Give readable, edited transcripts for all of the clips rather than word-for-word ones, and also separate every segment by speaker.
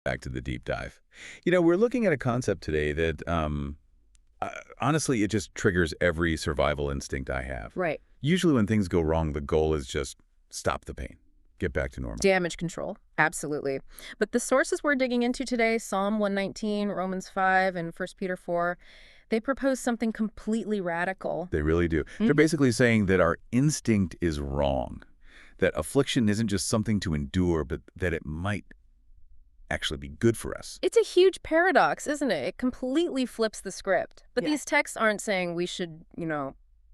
Speaker 1: Back to the deep dive. We're looking at a concept today that, honestly, it just triggers every survival instinct I have.
Speaker 2: Right.
Speaker 1: Usually when things go wrong, the goal is just stop the pain, get back to normal.
Speaker 2: Damage control. Absolutely. But the sources we're digging into today, Psalm 119, Romans 5, and 1 Peter 4, they propose something completely radical.
Speaker 1: They really do. They're
Speaker 2: Mhm.
Speaker 1: basically saying that our instinct is wrong, that affliction isn't just something to endure, but that it might actually be good for us.
Speaker 2: It's a huge paradox, isn't it? It completely flips the script. But
Speaker 1: Yeah.
Speaker 2: these texts aren't saying we should,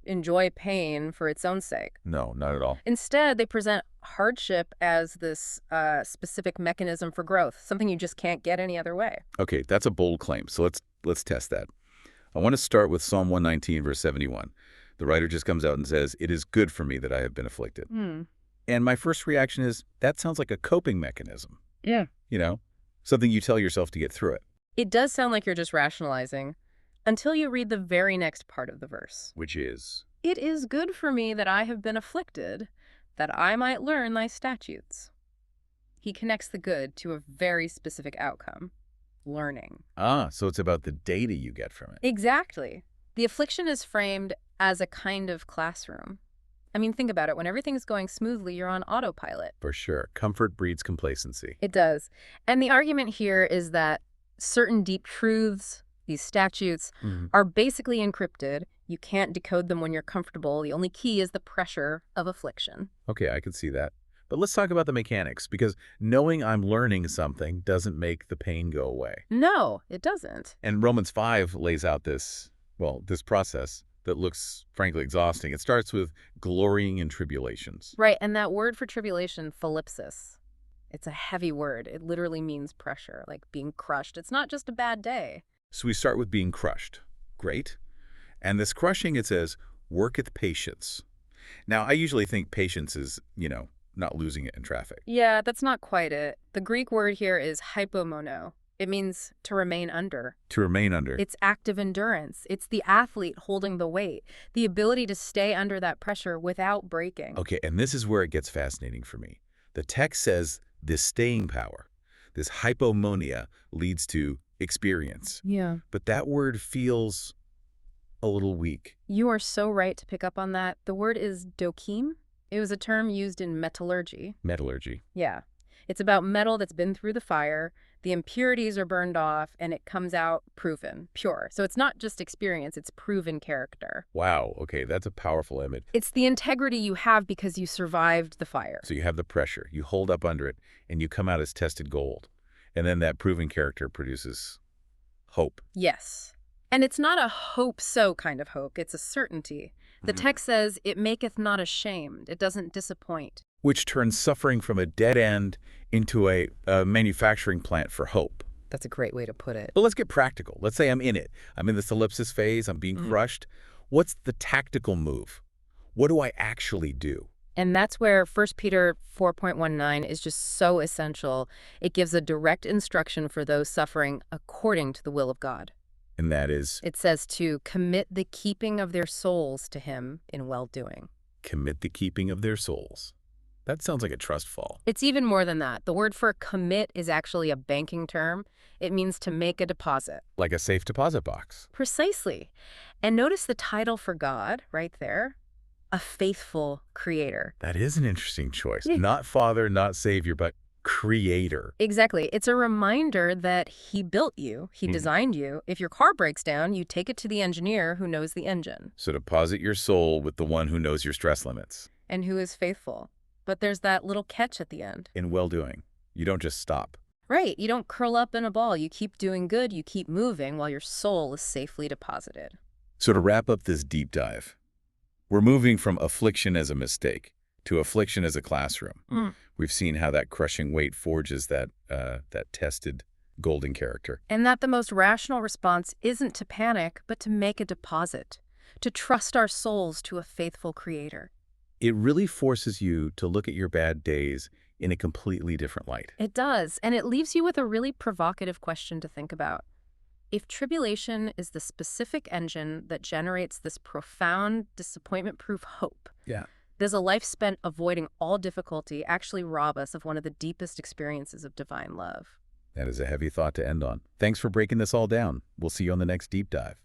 Speaker 2: enjoy pain for its own sake.
Speaker 1: No, not at all.
Speaker 2: Instead, they present hardship as this specific mechanism for growth, something you just can't get any other way.
Speaker 1: Okay, that's a bold claim, so let's test that. I want to start with Psalm 119, verse 71. The writer just comes out and says, "It is good for me that I have been afflicted."
Speaker 2: Hmm.
Speaker 1: And my first reaction is, that sounds like a coping mechanism.
Speaker 2: Yeah.
Speaker 1: You know, something you tell yourself to get through it.
Speaker 2: It does sound like you're just rationalizing until you read the very next part of the verse.
Speaker 1: Which is,
Speaker 2: It is good for me that I have been afflicted, that I might learn thy statutes. He connects the good to a very specific outcome, learning.
Speaker 1: so it's about the data you get from it.
Speaker 2: Exactly. The affliction is framed as a kind of classroom. I mean, think about it. When everything's going smoothly, you're on autopilot.
Speaker 1: For sure. Comfort breeds complacency.
Speaker 2: It does. And the argument here is that certain deep truths, these statutes, are basically encrypted. You can't decode them when you're comfortable. The only key is the pressure of affliction.
Speaker 1: Okay, I can see that. But let's talk about the mechanics, because knowing I'm learning something doesn't make the pain go away.
Speaker 2: No, it doesn't.
Speaker 1: And Romans 5 lays out this process that looks, frankly, exhausting. It starts with glorying in tribulations.
Speaker 2: Right, and that word for tribulation, thalipsis, it's a heavy word. It literally means pressure, like being crushed. It's not just a bad day.
Speaker 1: So we start with being crushed. Great. And this crushing, it says, worketh patience. Now, I usually think patience is, not losing it in traffic.
Speaker 2: Yeah, that's not quite it. The Greek word here is hypomono. It means to remain under.
Speaker 1: To remain under.
Speaker 2: It's active endurance. It's the athlete holding the weight, the ability to stay under that pressure without breaking.
Speaker 1: Okay, and this is where it gets fascinating for me. The text says this staying power, this hypomonia, leads to experience.
Speaker 2: Yeah.
Speaker 1: But that word feels a little weak.
Speaker 2: You are so right to pick up on that. The word is dokim. It was a term used in metallurgy.
Speaker 1: Metallurgy.
Speaker 2: Yeah. It's about metal that's been through the fire. The impurities are burned off, and it comes out proven, pure. So it's not just experience, it's proven character.
Speaker 1: Wow, okay, that's a powerful image.
Speaker 2: It's the integrity you have because you survived the fire.
Speaker 1: So you have the pressure, you hold up under it, and you come out as tested gold. And then that proven character produces hope.
Speaker 2: Yes. And it's not a hope-so kind of hope, it's a certainty. The text says, it maketh not ashamed. It doesn't disappoint.
Speaker 1: Which turns suffering from a dead end into a manufacturing plant for hope.
Speaker 2: That's a great way to put it.
Speaker 1: But let's get practical. Let's say I'm in it. I'm in this ellipsis phase. I'm being crushed. What's the tactical move? What do I actually do?
Speaker 2: And that's where 1 Peter 4.19 is just so essential. It gives a direct instruction for those suffering according to the will of God.
Speaker 1: And that is,
Speaker 2: It says to commit the keeping of their souls to him in well-doing.
Speaker 1: commit the keeping of their souls. That sounds like a trust fall.
Speaker 2: It's even more than that. The word for commit is actually a banking term. It means to make a deposit.
Speaker 1: Like a safe deposit box.
Speaker 2: Precisely. And notice the title for God right there. A faithful creator.
Speaker 1: That is an interesting choice.
Speaker 2: Yeah.
Speaker 1: Not Father, not Savior, but Creator.
Speaker 2: Exactly. It's a reminder that he built you, he designed you. If your car breaks down, you take it to the engineer who knows the engine
Speaker 1: So deposit your soul with the one who knows your stress limits.
Speaker 2: and who is faithful. But there's that little catch at the end.
Speaker 1: In well-doing, you don't just stop.
Speaker 2: Right. You don't curl up in a ball. You keep doing good. You keep moving while your soul is safely deposited.
Speaker 1: So to wrap up this deep dive, we're moving from affliction as a mistake to affliction as a classroom. We've seen how that crushing weight forges that tested golden character.
Speaker 2: And that the most rational response isn't to panic, but to make a deposit, to trust our souls to a faithful creator.
Speaker 1: It really forces you to look at your bad days in a completely different light.
Speaker 2: It does, and it leaves you with a really provocative question to think about. If tribulation is the specific engine that generates this profound, disappointment-proof hope,
Speaker 1: Yeah.
Speaker 2: does a life spent avoiding all difficulty actually rob us of one of the deepest experiences of divine love?
Speaker 1: That is a heavy thought to end on. Thanks for breaking this all down. We'll see you on the next deep dive.